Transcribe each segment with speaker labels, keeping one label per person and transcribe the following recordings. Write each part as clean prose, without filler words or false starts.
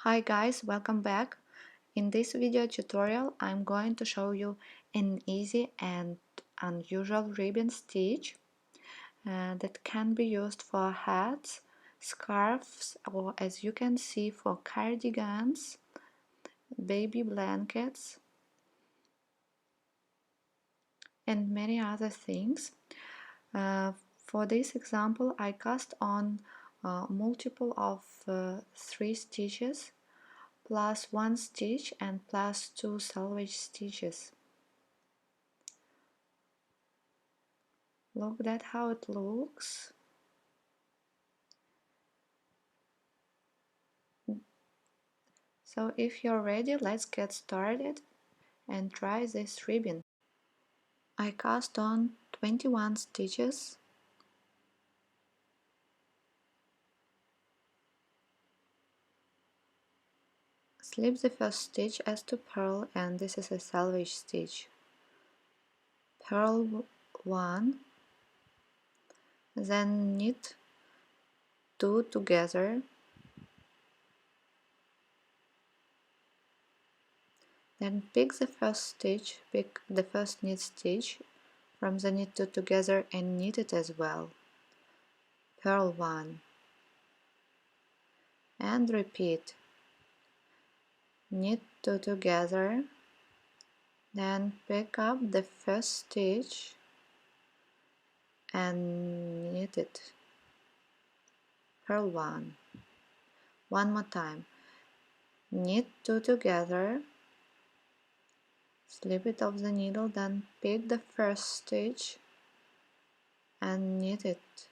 Speaker 1: Hi guys, welcome back. In this video tutorial I'm going to show you an easy and unusual ribbon stitch that can be used for hats, scarves, or as you can see for cardigans, baby blankets and many other things. For this example I cast on multiple of 3 stitches plus 1 stitch and plus 2 selvage stitches. Look at how it looks. So if you're ready, let's get started and try this ribbon. I cast on 21 stitches. Slip the first stitch as to purl, and this is a selvage stitch. Purl 1, then knit 2 together, then pick the first knit stitch from the knit 2 together and knit it as well. Purl 1 and repeat. Knit 2 together, then pick up the first stitch and knit it. Purl 1. One more time. Knit 2 together, slip it off the needle, then pick the first stitch and knit it.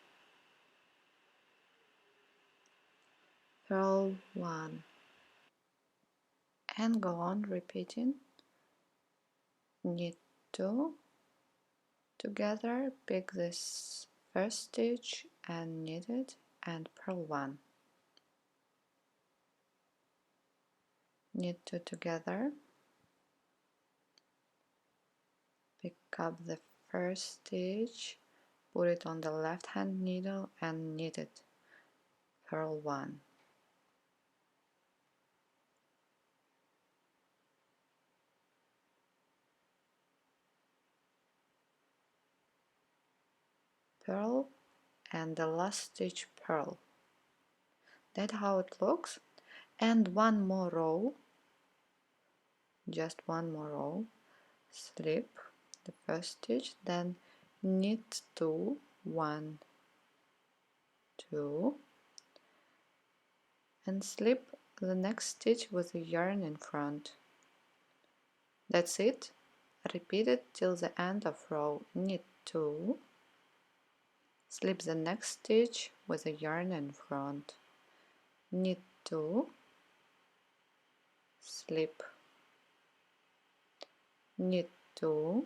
Speaker 1: Purl 1. And go on repeating. Knit 2 together, pick this first stitch and knit it, and purl 1. Knit 2 together, pick up the first stitch, put it on the left hand needle and knit it. Purl 1. Purl and the last stitch purl. That's how it looks. And one more row, just one more row, slip the first stitch, then knit 2, 1, 2, and slip the next stitch with a yarn in front. That's it. Repeat it till the end of row. Knit 2, slip the next stitch with a yarn in front. Knit 2, slip, knit 2,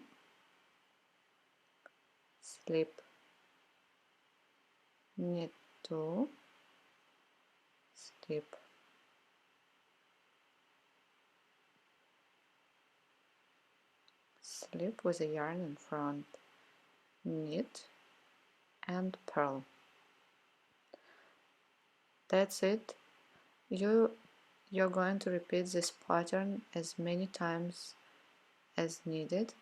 Speaker 1: slip, knit 2, slip. Slip with a yarn in front, knit and purl. That's it. You're going to repeat this pattern as many times as needed.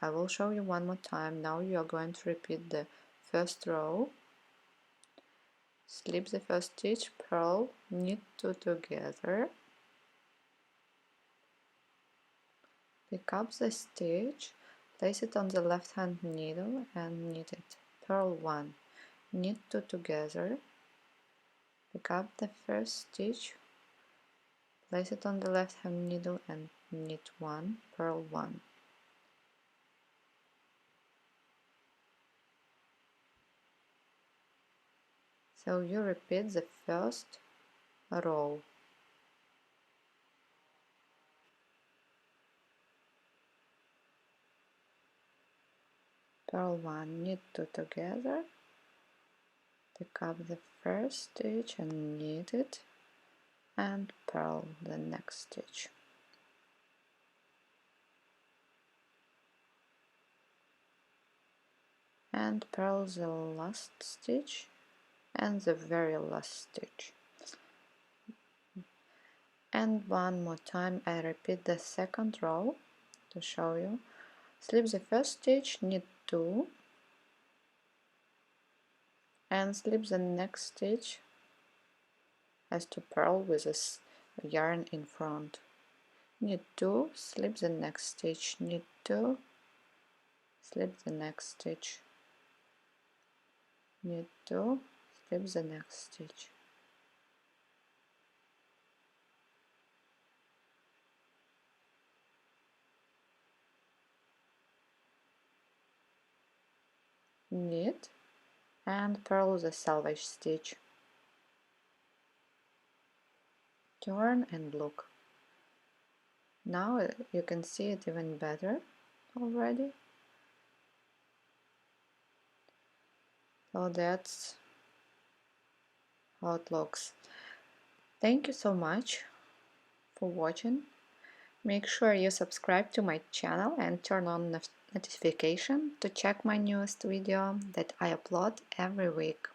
Speaker 1: I will show you one more time. Now you are going to repeat the first row, slip the first stitch, purl, knit 2 together, pick up the stitch, place it on the left hand needle and knit it. Purl 1, knit 2 together, pick up the first stitch, place it on the left hand needle and knit 1, purl 1. So you repeat the first row. Purl 1, knit 2 together, pick up the first stitch and knit it, and purl the next stitch. And purl the last stitch and the very last stitch. And one more time I repeat the second row to show you. Slip the first stitch, knit 2, and slip the next stitch as to purl with this yarn in front. Knit 2, slip the next stitch, knit 2, slip the next stitch, knit 2, slip the next stitch. Knit and purl the selvage stitch. Turn and look. Now you can see it even better already. So that's how it looks. Thank you so much for watching. Make sure you subscribe to my channel and turn on notification to check my newest video that I upload every week.